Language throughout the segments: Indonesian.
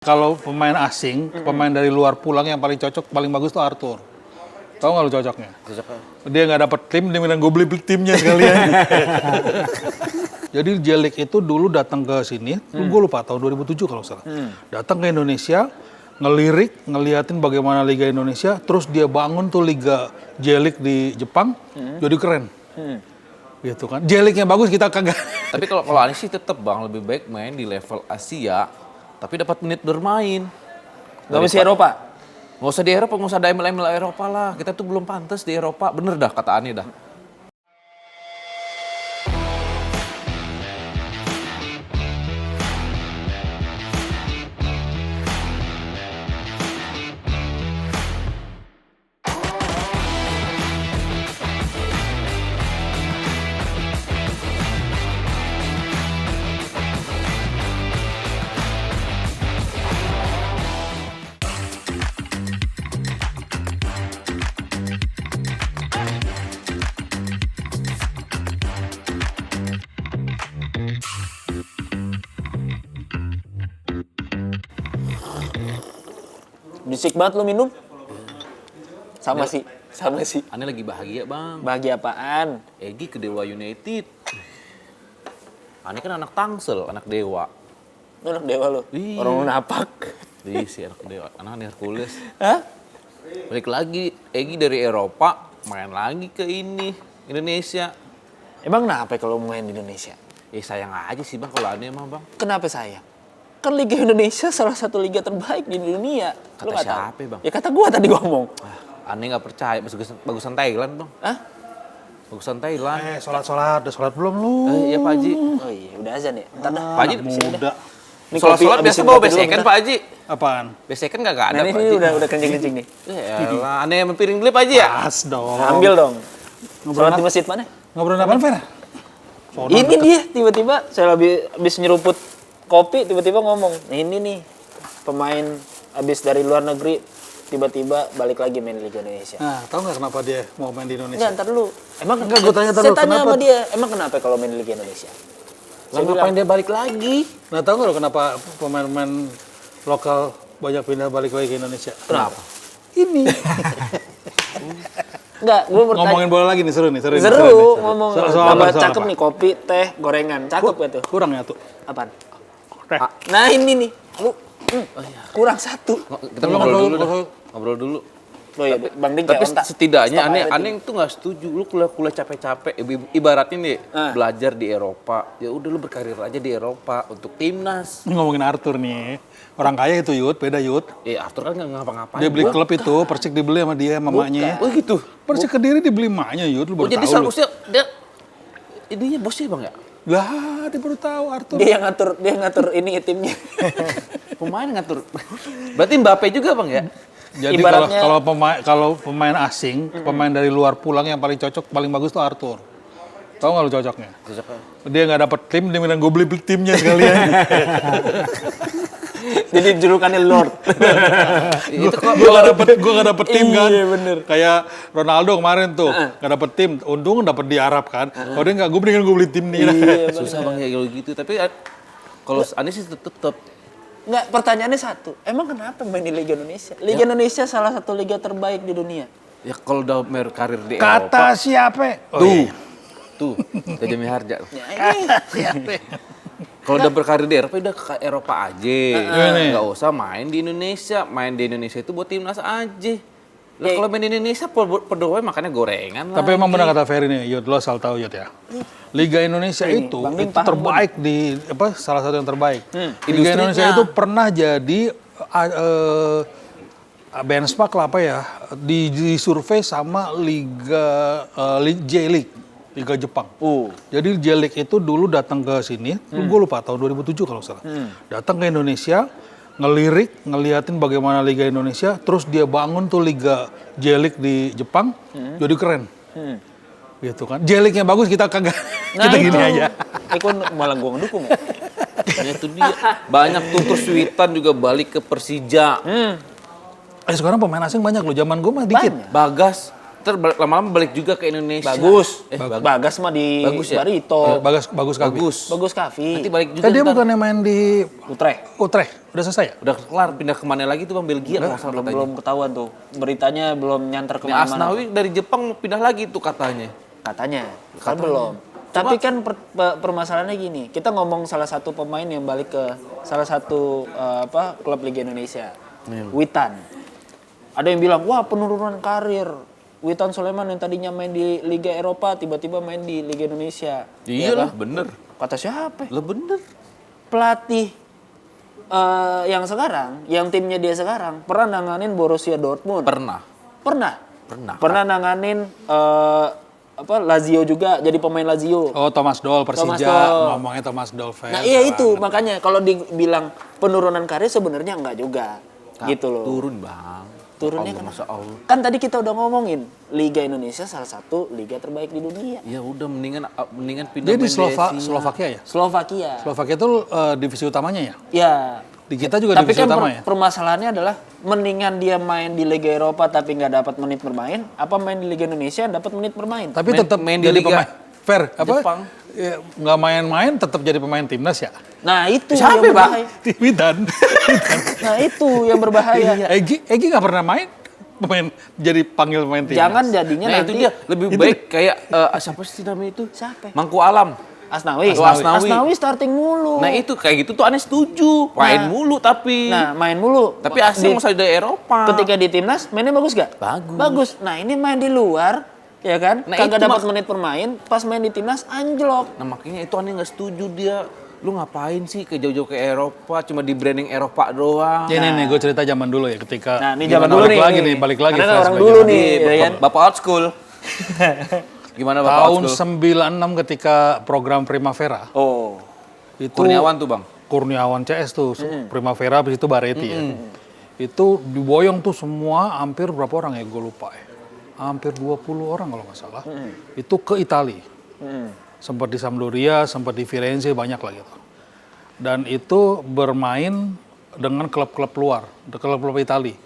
Kalau pemain asing, pemain dari luar pulang yang paling cocok, paling bagus tuh Arthur. Tahu nggak lu cocoknya? Dia nggak dapet tim, dia bilang gue beli timnya sekalian. Jadi Jelik itu dulu datang ke sini, gue lupa tahun 2007 kalau salah. Datang ke Indonesia, ngelirik, ngeliatin bagaimana Liga Indonesia, terus dia bangun tuh Liga Jelik di Jepang, jadi keren. Gitu kan. Jeliknya bagus, kita kagak. Tapi kalau Anies sih tetap Bang lebih baik main di level Asia, tapi dapat menit bermain. Gak mesti Eropa? Nggak usah di Eropa, nggak usah ada ML Eropa lah. Kita tuh belum pantas di Eropa. Bener dah kata Ani dah. Bisik banget lu minum. Sama sih. Ani lagi bahagia Bang. Bahagia apaan? Egy ke Dewa United. Ani kan anak Tangsel, anak Dewa. Lu anak dewa lu? Iya. Orang lu napak. Iya sih anak Dewa, anak Hercules. Hah? Balik lagi, Egy dari Eropa main lagi ke ini Indonesia. Emang kenapa kalau main di Indonesia? Sayang aja sih Bang kalau Ani emang Bang. Kenapa sayang? Kan Liga Indonesia salah satu liga terbaik di dunia. Lu Kata nggak tahu? siapa Bang? Ya kata gua tadi ngomong. Ani nggak percaya, bagusan Thailand Bang. Hah? Bagusan Thailand. Udah sholat belum lu? Iya Pak Haji. Oh iya, udah azan ya. Ntar dah. Pak Haji Muda. Ini sholat kopi, biasa abisin bawa kopi dulu, besekan bentar. Pak Haji. Apaan? Besekan nggak ada Nah, Pak ini Haji. udah kencing-kencing nih. Yaelah, Ani yang piring beli Pak Haji ya? Pas dong. Ambil dong. Ngobrol Sholat apa? di masjid mana? Ngobrol apaan, Fer? Ini dia tiba-tiba saya habis nyeruput kopi tiba-tiba ngomong, ini nih pemain habis dari luar negeri tiba-tiba balik lagi main Liga Indonesia. Nah, tahu nggak kenapa dia mau main di Indonesia? Enggak, ntar dulu. Emang Enggak, gua tanya ntar saya dulu, tanya kenapa? sama dia, emang kenapa kalau main Liga Indonesia? Lah ngapain dia balik lagi? Nah, tahu nggak lo kenapa pemain-pemain lokal banyak pindah balik lagi ke Indonesia? Kenapa? Ini. Enggak, gue mau Ngomongin bola lagi nih, seru nih. seru ngomong. Soal Tambah apa? Soal cakep apa? nih kopi, teh, gorengan. Cakep gak tuh? Kurang ya tuh. Apaan? Teh. Nah ini nih, lu kurang satu. Kita ngobrol dulu dah. Ngobrol dulu. Oh iya, Bang Ding Tapi kayak ontak. setidaknya Stok air Ani tuh nggak setuju. Lu kuliah capek-capek. Ibaratnya nih belajar di Eropa. Ya udah lu berkarir aja di Eropa untuk timnas. Ini ngomongin Arthur nih. Orang kaya itu Yud, beda Yud. Arthur kan nggak ngapa-ngapain. Dia beli klub itu, Persik dibeli sama dia, mamanya. Oh gitu. Persik Kediri dibeli emaknya Yud, lu baru Jadi tahu lu. seharusnya dia ininya bosnya Bang ya? Lah, dia baru tahu Arthur. Dia yang ngatur ini timnya. Pemain ngatur. Berarti Mbappe juga Bang ya? Jadi Ibaratnya- kalau pemain asing, pemain dari luar pulang yang paling cocok, paling bagus tuh Arthur. Tahu nggak lu cocoknya? Dia nggak dapet tim, dia bilang gue beli timnya sekalian. Jadi julukannya Lord. Itu kok gue gak dapet tim kan. Iya, bener. Kayak Ronaldo kemarin tuh, gak dapet tim. Untung dapet di Arab kan. Kalau dia gak, gue beli tim nih. susah Bang ya kalau gitu. Tapi kalau Ani sih tetap Enggak, pertanyaannya satu. Emang kenapa main di Liga Indonesia? Liga Indonesia salah satu liga terbaik di dunia. ya kalau udah karir di Kata Eropa. siapa? Tuh, Jaja Miharja. Ya, Kalau udah berkarir di Eropa, udah ke Eropa aja. Gini. Nggak usah main di Indonesia. Main di Indonesia itu buat timnas aja. Lah Ya, kalau main di Indonesia, perdua makannya gorengan lah. Tapi emang benar kata Ferry nih, Yud, lo asal tahu Yud ya. Liga Indonesia Ini, itu Bang Ning itu paham, terbaik di salah satu yang terbaik. Liga Industrinya. Indonesia itu pernah jadi benchmark lah apa ya, disurvei sama Liga J-League, Liga Jepang. Jadi J-League itu dulu datang ke sini, gue lupa tahun 2007 kalau salah. Datang ke Indonesia, ngelirik, ngeliatin bagaimana Liga Indonesia, terus dia bangun tuh Liga J-League di Jepang, jadi keren. Gitu kan. J-League-nya bagus, kita kagak. Kita gini aja. Kok malah gua ngedukung ya? Ya itu dia. Banyak tuh terus Witan juga balik ke Persija. Sekarang pemain asing banyak loh, zaman gue mah dikit. Banyak. Bagas. lama-lama balik juga ke Indonesia. Bagus. Bagus. Bagas mah di Bagus ya? Barito. Bagus Kavi. Bagus Kavi. Nanti balik juga. Kan dia ntar. bukannya main di Utrecht. Udah selesai ya? Udah kelar, pindah kemana lagi tuh Bang? Belgia kalau nggak salah katanya. Belum ketahuan tuh. Beritanya belum nyantar Ini kemana-mana. Asnawi dari Jepang mau pindah lagi tuh katanya. Katanya. Kan belum. Tapi kan permasalahannya gini, kita ngomong salah satu pemain yang balik ke salah satu klub Liga Indonesia, Witan. Ada yang bilang, wah penurunan karir. Witan Sulaiman yang tadinya main di Liga Eropa, tiba-tiba main di Liga Indonesia. Iya lah, kan? bener. Kata siapa? Lah bener. Pelatih yang sekarang, yang timnya dia sekarang, pernah nanganin Borussia Dortmund. Pernah nanganin Lazio juga, jadi pemain Lazio. Oh, Thomas Doll Thomas Persija, Doll. ngomongnya Thomas Doll fans. Nah iya itu, makanya kalau dibilang penurunan karir sebenarnya enggak juga. Gitu loh. Turun Bang. Turunnya Allah, kan. Masya Allah. Kan tadi kita udah ngomongin, Liga Indonesia salah satu liga terbaik di dunia. Ya udah mendingan pindah Dia di main Asia. Slovakia ya? Slovakia. Slovakia itu divisi utamanya ya? Ya. Di kita juga Tapi divisi kan utama ya? permasalahannya adalah mendingan dia main di Liga Eropa tapi nggak dapat menit bermain, apa main di Liga Indonesia dapat menit bermain. Tapi Main- tetap main di jadi Liga pemain. Fair, apa? Jepang. Ya, nggak main-main tetap jadi pemain timnas ya? Nah itu Siapa, yang Bang? berbahaya. Di Witan. Nah itu yang berbahaya. Egy nggak pernah main, jadi panggil pemain timnas. Jangan jadinya Nah nanti itu dia lebih baik kayak siapa sih namanya itu? Siapa? Mangku Alam. Asnawi. Asnawi. Asnawi starting mulu. Nah itu kayak gitu tuh aneh setuju. Main mulu tapi. Nah, main mulu. Tapi asli masa di Eropa. Ketika di timnas mainnya bagus gak? Bagus. Bagus. Nah, ini main di luar, ya kan? Nah, Kagak itu dapat menit bermain, pas main di timnas anjlok. Nah makanya itu aneh nggak setuju dia. Lu ngapain sih ke jauh-jauh ke Eropa? Cuma di branding Eropa doang. Ya nih gue cerita zaman dulu ya ketika. Nah, ini zaman dulu balik nih. lagi nih, balik lagi. Karena orang flashback dulu zaman nih, dulu. ya kan? Bapak old school. Gimana Bapak Tahun old school? 96 ketika program Primavera. Oh. Itu Kurniawan tuh Bang. Kurniawan CS tuh, Primavera habis itu Bareti ya. Itu diboyong tuh semua hampir berapa orang ya, gue lupa ya. Hampir 20 orang kalau nggak salah. Itu ke Italia. Sempat di Sampdoria, sempat di Firenze, banyak lah gitu. Dan itu bermain dengan klub-klub luar, klub-klub Italia.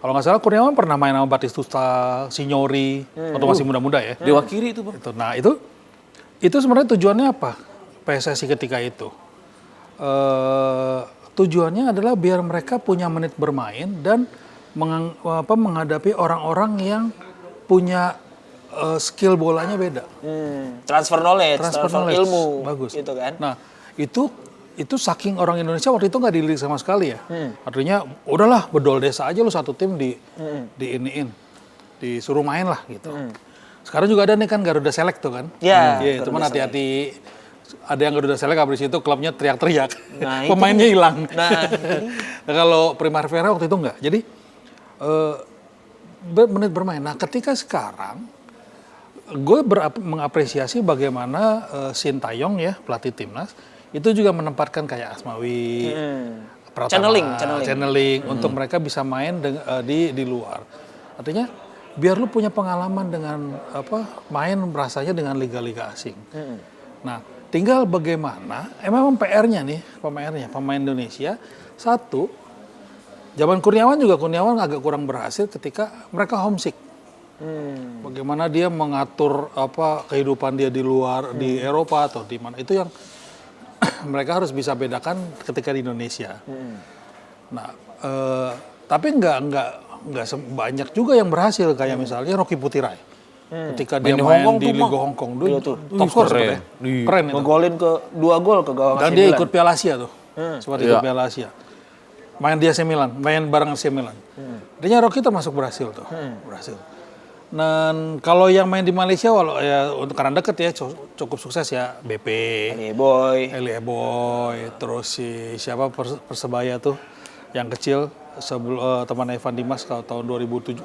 Kalau nggak salah Kurniawan pernah main sama Batistuta, Signori, waktu masih muda-muda ya. Dewa kiri itu Bang. Nah itu sebenarnya tujuannya apa? PSSI ketika itu tujuannya adalah biar mereka punya menit bermain dan menghadapi orang-orang yang punya skill bolanya beda. Transfer knowledge, transfer ilmu. Bagus. Gitu kan. Nah itu saking orang Indonesia waktu itu nggak dilirik sama sekali ya. Artinya udahlah bedol desa aja lu satu tim disuruh main lah gitu. Sekarang juga ada nih kan Garuda Select tuh kan. Ya, Iya, cuman hati-hati ada yang Garuda Select habis itu klubnya teriak-teriak. Nah, Pemainnya hilang. Nah, Nah, kalau Primavera waktu itu enggak. Jadi menit bermain. Nah, ketika sekarang gue mengapresiasi bagaimana Sintayong ya, pelatih timnas, itu juga menempatkan kayak Asmawi, Pratama, channeling untuk mereka bisa main di luar. Artinya biar lu punya pengalaman dengan main rasanya dengan liga-liga asing. Nah, tinggal bagaimana, memang PR-nya nih, pemain Indonesia, satu, zaman Kurniawan agak kurang berhasil ketika mereka homesick. Bagaimana dia mengatur kehidupan dia di luar, di Eropa atau di mana, itu yang mereka harus bisa bedakan ketika di Indonesia. Nah, tapi nggak banyak juga yang berhasil, kayak misalnya Rocky Putirai. Ketika dia main di Liga Hong Kong, dia top scorer sebenarnya. Keren itu. ngegolin ke 2 gol ke gawang AC Dan dia Milan. ikut Piala Asia tuh. Sempat ikut Piala Asia. Main di AC Milan, main bareng AC Milan. Artinya Rocky termasuk berhasil tuh. Berhasil. Dan kalau yang main di Malaysia, untuk karena deket ya, cukup sukses ya. BP, Eli Boy, terus siapa Persebaya tuh, yang kecil, teman Evan Dimas kalau tahun 2007.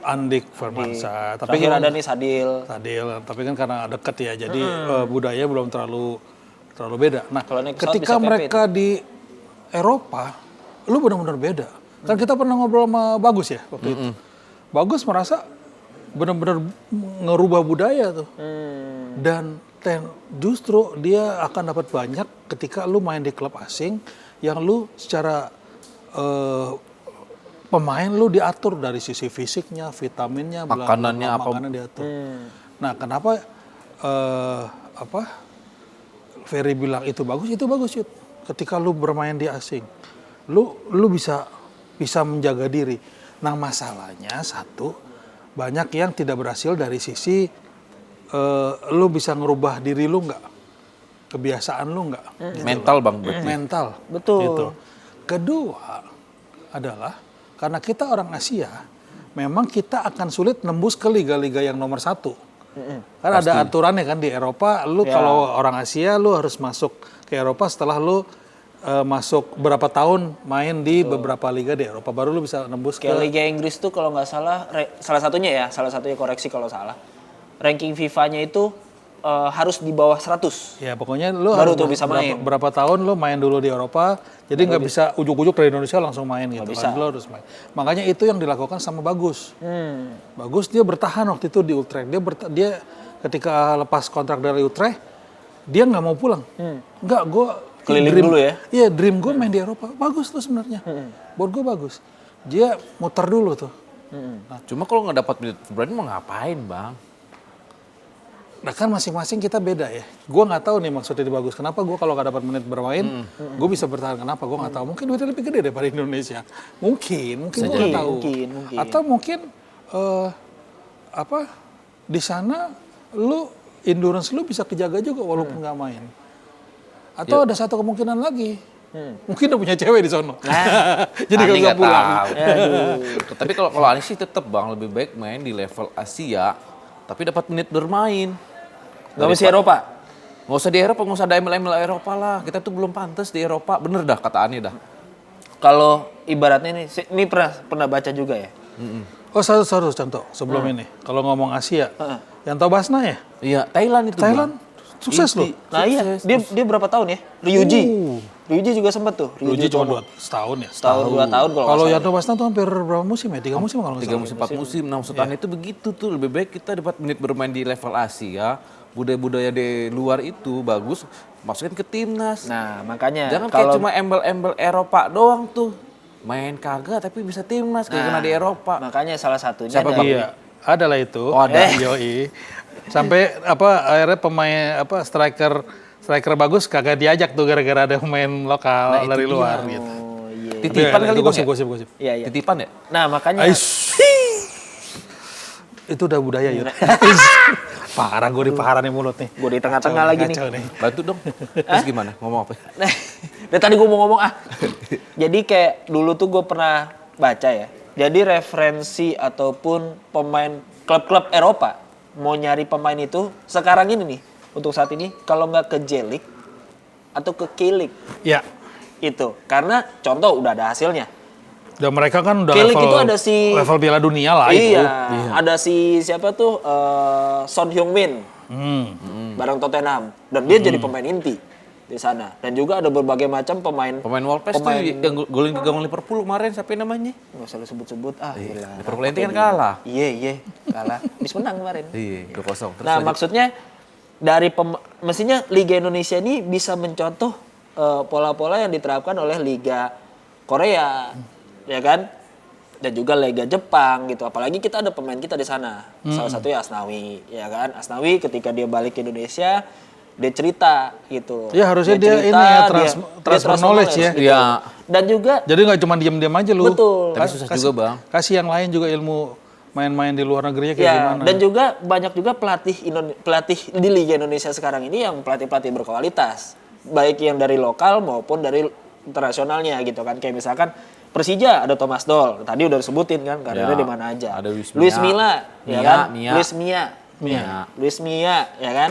Andik Firmansyah. Tapi kira ada nih Sadil, tapi kan karena deket ya, jadi budaya belum terlalu beda. Nah, Kalau naik pesawat ketika bisa mereka di Eropa, lu benar-benar beda. Kan kita pernah ngobrol sama Bagus ya waktu itu. Bagus merasa benar-benar ngerubah budaya tuh. Dan justru dia akan dapat banyak ketika lu main di klub asing yang lu secara pemain lu diatur dari sisi fisiknya, vitaminnya, Makanannya apa? makanan diatur. Nah, kenapa Ferry bilang itu bagus Yud. Ketika lu bermain di asing, lu bisa menjaga diri. Nah, masalahnya satu, banyak yang tidak berhasil dari sisi lu bisa ngerubah diri lu nggak, kebiasaan lu nggak. Gitu Mental loh. Bang berarti. Mental. Betul. Gitu. Kedua adalah karena kita orang Asia, memang kita akan sulit nembus ke liga-liga yang nomor 1. Kan ada aturannya kan di Eropa, lu kalau orang Asia lu harus masuk ke Eropa setelah lu masuk berapa tahun main di beberapa liga di Eropa, baru lu bisa nembus Kayak ke Liga Inggris tuh kalau nggak salah, salah satunya koreksi kalau salah. Ranking FIFA-nya itu harus di bawah 100. ya pokoknya lu Baru harus tuh bisa main. berapa tahun lu main dulu di Eropa, jadi nggak bisa ujuk-ujuk dari Indonesia langsung main gitu bisa. kan, lu harus main. Makanya itu yang dilakukan sama Bagus. Bagus dia bertahan waktu itu di Utrecht, dia ketika lepas kontrak dari Utrecht, dia nggak mau pulang. Nggak, gue Keliling dulu ya? Iya, dream gue main di Eropa. Bagus tuh sebenarnya. Buat gue bagus. Dia muter dulu tuh. Cuma kalau nggak dapat menit bermain mau ngapain Bang? Nah kan masing-masing kita beda ya. Gue nggak tahu nih maksudnya dia bagus. Kenapa gue kalau nggak dapat menit bermain, gue bisa bertahan. Kenapa? Gue nggak tahu. Mungkin duitnya lebih gede daripada Indonesia. Mungkin gue nggak tahu. Mungkin. Atau mungkin di sana lu endurance lu bisa kejaga juga walaupun nggak main. Atau ada satu kemungkinan lagi. Mungkin udah punya cewek di sono. Jadi Ani nggak nggak pulang. tahu. Tapi kalau Ani sih tetap Bang lebih baik main di level Asia, tapi dapat menit bermain. Nggak mesti Eropa. Nggak usah di Eropa, nggak usah ada ML Eropa lah. Kita tuh belum pantas di Eropa, bener dah kata Ani dah. Kalau ibaratnya ini pernah baca juga ya. Oh satu contoh sebelum ini. Kalau ngomong Asia, yang tahu Basna ya? Iya, Thailand itu Thailand Bang. sukses loh. Nah iya, dia berapa tahun ya? Ryuji juga sempet tuh. Ryuji cuma 2 tahun ya. Setahun 2 tahun kalau Kalau nggak Yanto Basna tuh hampir berapa musim ya? 3 musim kalau nggak 3 salah. musim, 4 musim. Nah maksud Ani itu begitu tuh. Lebih baik kita dapat menit bermain di level Asia. Budaya-budaya di luar itu bagus. Masukin ke timnas. Nah makanya Jangan kayak cuma embel-embel Eropa doang tuh. Main kagak tapi bisa timnas kayak kena di Eropa. makanya salah satunya Siapa, dari- Iya, ada lah itu. Oh, ada. Yoi. Sampai akhirnya pemain striker bagus kagak diajak tuh gara-gara ada pemain lokal dari luar gitu. Oh iya. Titipan Tapi kali itu Bang ya? gosip. Iya iya. Titipan ya? Nah makanya Itu udah budaya ya. Parah gue diparah nih mulut nih. gue di tengah-tengah lagi nih. Kacau nih. Bantu dong. Terus gimana? Ngomong apa? Dari tadi gue mau ngomong Jadi kayak dulu tuh gue pernah baca ya. Jadi referensi ataupun pemain klub-klub Eropa mau nyari pemain itu sekarang ini nih untuk saat ini kalau nggak ke J-League atau ke K-League Ya. itu karena contoh udah ada hasilnya. Dan mereka kan udah K-League level, itu ada si- level Piala Dunia lah itu. Iya, ada si siapa tuh Son Heung-min bareng Tottenham dan dia jadi pemain inti di sana dan juga ada berbagai macam pemain Pemain Wolves tuh yang golin ke gawang Liverpool kemarin siapa namanya? nggak usah lu sebut-sebut gila. Liverpool nanti kan kalah. Iya kalah habis menang kemarin. Iya, 2-0. Terus Nah lanjut. maksudnya dari mestinya Liga Indonesia ini bisa mencontoh pola-pola yang diterapkan oleh Liga Korea ya kan dan juga Liga Jepang gitu apalagi kita ada pemain kita di sana salah satunya Asnawi ya kan Asnawi ketika dia balik ke Indonesia dia cerita gitu. Ya, harusnya dia cerita, ini ya, dia transfer knowledge ya. gitu. Iya. Dan juga Jadi nggak cuma diam-diam aja lu. betul. Tapi susah juga Bang. Kasih yang lain juga ilmu main-main di luar negerinya kayak Ya, gimana. dan juga banyak juga pelatih di Liga Indonesia sekarang ini yang pelatih-pelatih berkualitas, baik yang dari lokal maupun dari internasionalnya gitu kan. Kayak misalkan Persija ada Thomas Doll, tadi udah disebutin kan karirnya Ya, di mana aja. ada Luis Luis Milla. Milla, ya Mia, kan? Mia. Luis Milla, ya kan?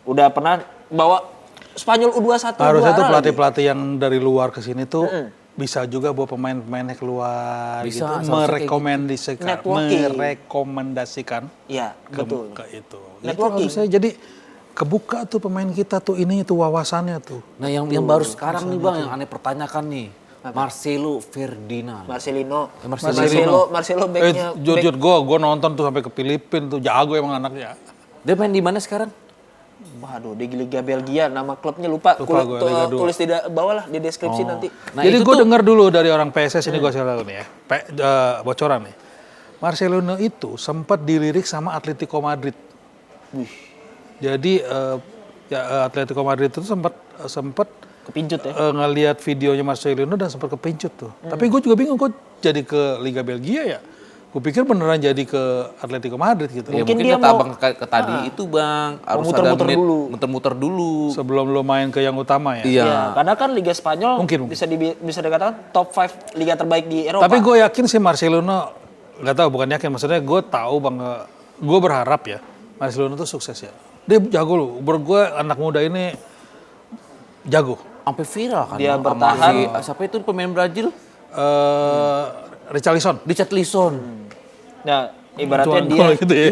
Udah pernah bawa Spanyol U21 Harusnya tuh juara pelatih-pelatih yang dari luar ke sini tuh bisa juga bawa pemain-pemainnya keluar Bisa, gitu. seharusnya Merekomendasikan lagi. Iya, betul. ke itu. Itu Networking. harusnya jadi kebuka tuh pemain kita tuh ini tuh wawasannya tuh. Nah yang baru sekarang nih Bang yang aneh pertanyakan nih. Marcelo Ferdinand. Marcelino Marcelino. backnya Jujur gue nonton tuh sampai ke Filipina tuh jago emang anaknya. Dia main di mana sekarang? Waduh, di Liga Belgia, nama klubnya lupa. Lupa gua, Liga 2. Tulis di bawah lah di deskripsi nanti. Nah, Jadi itu gue tuh- dengar dulu dari orang PSS ini gue tahu nih ya, bocoran nih. Marcelino itu sempat dilirik sama Atletico Madrid. Jadi Atletico Madrid itu sempat Kepincut ya. ngelihat videonya Marcelino dan sempat kepincut tuh. Tapi gue juga bingung kok jadi ke Liga Belgia ya. Gue pikir beneran jadi ke Atletico Madrid gitu. Ya, Mungkin mungkin dia kata mau- abang ke tadi itu bang harus muter-muter ada menit dulu. muter-muter dulu. Sebelum lo main ke yang utama ya. Iya. Ya, karena kan Liga Spanyol Mungkin. bisa dikatakan top 5 liga terbaik di Eropa. Tapi gue yakin sih Marcelino, nggak tahu bukan yakin, maksudnya gue tahu bang, gue berharap ya Marcelino tuh sukses ya. Dia jago loh, gue anak muda ini jago. Sampai viral kan. Dia Bang, sama bertahan. siapa itu pemain Brazil? Richarlison. Richarlison. Nah, ibaratnya Tuan dia gol gitu ya.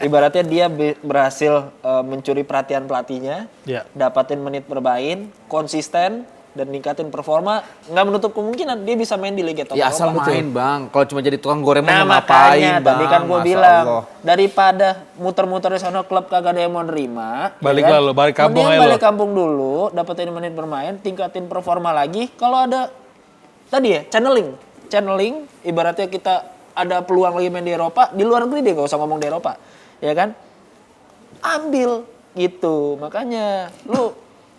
ibaratnya dia berhasil mencuri perhatian pelatihnya, Iya. dapatin menit bermain, konsisten dan ningkatin performa, nggak menutup kemungkinan dia bisa main di Liga Top Ya Eropa. asal main bang. Kalau cuma jadi tukang goreng Nah mau ngapain makanya bang? tadi kan gue Masya bilang Allah. daripada muter-muter di sana klub kagak ada yang mau nerima, Balik lah lo, balik kampung mending aja balik lo. kampung dulu, dapetin menit bermain, tingkatin performa lagi. Kalau ada tadi ya channeling, ibaratnya kita ada peluang lagi main di Eropa, di luar negeri deh, gak usah ngomong di Eropa, ya kan? Ambil gitu, makanya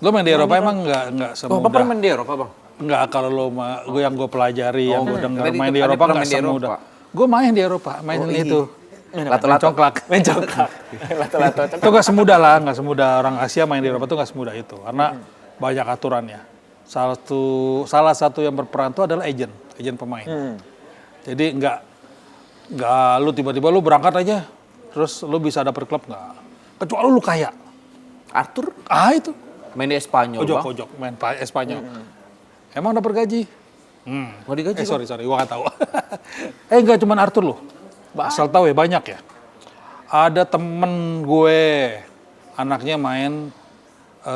Lo main di Eropa emang nggak Oh, bapak semudah. main di Eropa bang? Nggak kalau lo gue yang gue pelajari, yang gue dengar Tadi main itu di ada Eropa pernah nggak main di semudah. Eropa. Gue main di Eropa, main itu. Lato-lato. Congklak. main coklat, lato-lato. Itu nggak semudah lah, nggak semudah orang Asia main di Eropa tuh nggak semudah itu, karena banyak aturannya. Salah satu yang berperan itu adalah agen pemain. Jadi nggak lu tiba-tiba lu berangkat aja, terus lu bisa dapet klub nggak? Kecuali lu kaya. Arthur Itu main di Espanyol bang. ojok main Espanyol. Emang dapat gaji? Mau digaji bang? Sorry, gua nggak tahu. Nggak cuman Arthur loh. Asal tahu ya banyak ya. Ada temen gue, anaknya main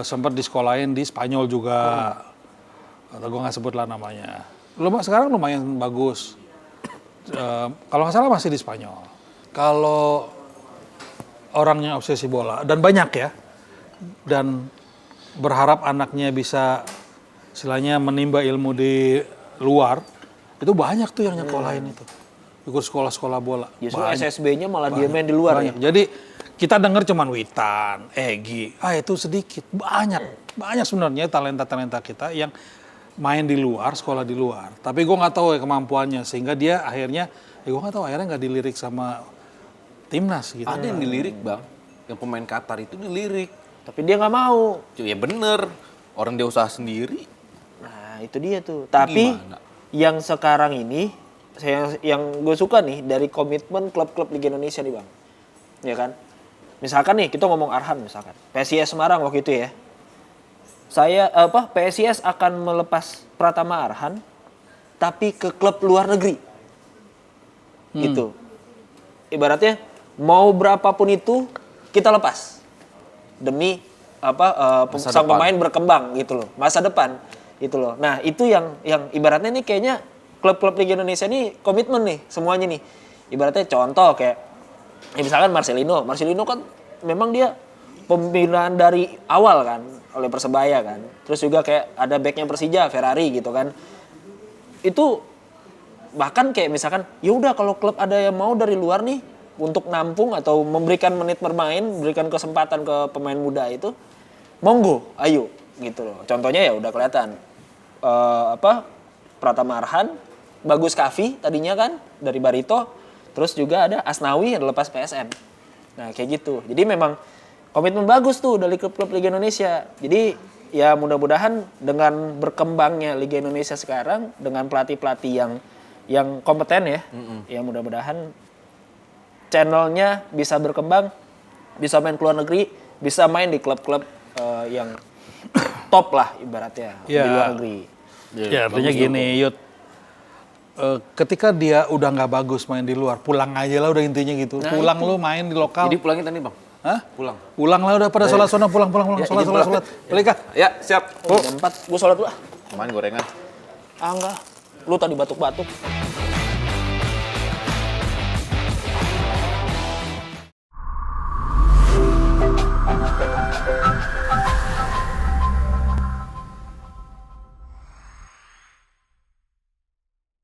sempat disekolahin di Spanyol juga. Atau gue nggak sebut lah namanya. Sekarang lumayan bagus. Kalau nggak salah masih di Spanyol. Kalau orangnya obsesi bola dan banyak ya, dan berharap anaknya bisa istilahnya menimba ilmu di luar, itu banyak tuh yang nyekolahin itu. Ikut sekolah-sekolah bola. Justru Banyak. SSB-nya malah dia main di luar Banyak. ya. Jadi kita dengar cuman Witan, Egy, itu sedikit. Banyak sebenarnya talenta-talenta kita yang main di luar, sekolah di luar. Tapi gue nggak tahu ya kemampuannya, sehingga dia akhirnya, gue nggak tahu akhirnya nggak dilirik sama timnas gitu. Ada yang dilirik bang. Yang pemain Qatar itu dilirik. Tapi dia nggak mau. Ya bener. Orang dia usaha sendiri. Nah itu dia tuh. Tapi Gimana? yang sekarang ini, yang gue suka nih dari komitmen klub-klub Liga Indonesia nih bang, ya kan? Misalkan nih kita ngomong Arhan misalkan, PSIS Semarang waktu itu ya, PSIS akan melepas Pratama Arhan, tapi ke klub luar negeri, gitu. Ibaratnya mau berapapun itu kita lepas demi sang pemain berkembang gitu loh, masa depan gitu loh. Nah itu yang ibaratnya nih kayaknya klub-klub Liga Indonesia ini komitmen nih semuanya nih. Ibaratnya contoh kayak ya misalkan Marcelino kan memang dia pembinaan dari awal kan oleh Persebaya kan. Terus juga kayak ada backnya Persija, Ferrari gitu kan. Itu bahkan kayak misalkan ya udah kalau klub ada yang mau dari luar nih untuk nampung atau memberikan menit bermain, berikan kesempatan ke pemain muda itu, monggo, ayo gitu loh. Contohnya ya udah kelihatan Pratama Arhan, Bagus Kavi tadinya kan dari Barito, terus juga ada Asnawi yang lepas PSM. Nah kayak gitu. Jadi memang komitmen bagus tuh dari klub-klub Liga Indonesia. Jadi ya mudah-mudahan dengan berkembangnya Liga Indonesia sekarang dengan pelatih-pelatih yang kompeten ya, ya mudah-mudahan channelnya bisa berkembang, bisa main ke luar negeri, bisa main di klub-klub yang top lah ibaratnya di luar negeri. Ya artinya gini, Yud. Ketika dia udah nggak bagus main di luar, pulang aja lah udah intinya gitu. Nah, pulang lu main di lokal. Jadi pulangin tadi bang? Hah? Pulang. Pulang lah udah pada sholat sana, pulang. Ya, Sholat. izin pulang. Balik kah? Ya siap. Jam 4, gue sholat dulu ah. Main gorengan. Ah enggak, lu tadi batuk-batuk.